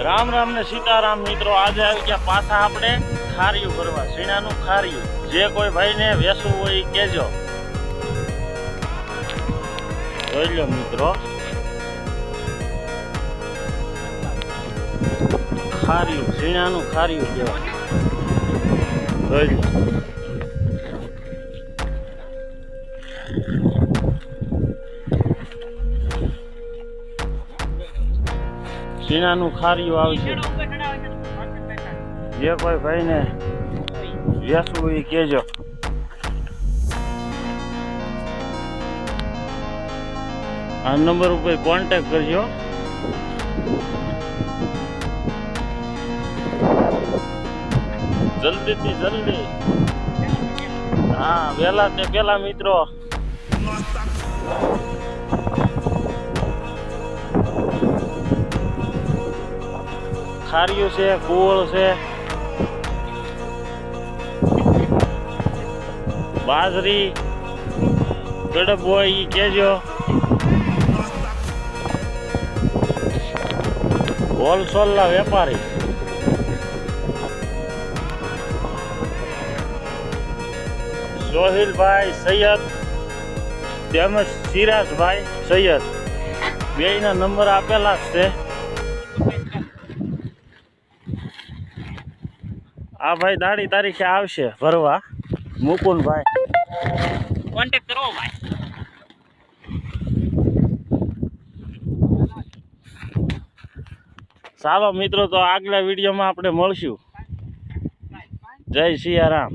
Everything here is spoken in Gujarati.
રામ રામ ને સીતારામ મિત્રો, આજે આવી ગયા પાછા આપણે ખારિયું ભરવા, સીણાનું ખારિયું. જે કોઈ ભાઈને વેસવું હોય એ કહેજો. જોઈ લો મિત્રો, ખારિયું, સીણાનું ખારિયું કહેવાય. જોઈ લો. સીણાનું ખારિયું આવશે. જે કોઈ ભાઈને વેસવું હોય એ કહેજો. આ નંબર ઉપર કોન્ટેક્ટ કરજો. જલ્દીથી જલ્દી, હા વહેલા તે પેલા મિત્રો. ખારિયું છે, કુવળ છે, બાજરી, ગડબ હોય એ કહેજો. હોલસેલના વેપારી સોહિલભાઈ સૈયદ તેમજ સિરાજભાઈ સૈયદ, બેયના નંબર આપેલા જ છે. આ ભાઈ દાડી તારીખે આવશે ભરવા. મુકુંદભાઈ કોન્ટેક્ટ કરો ભાઈ. ચાલો મિત્રો, તો આગલા વિડીયોમાં આપણે મળશું. જય સિયારામ.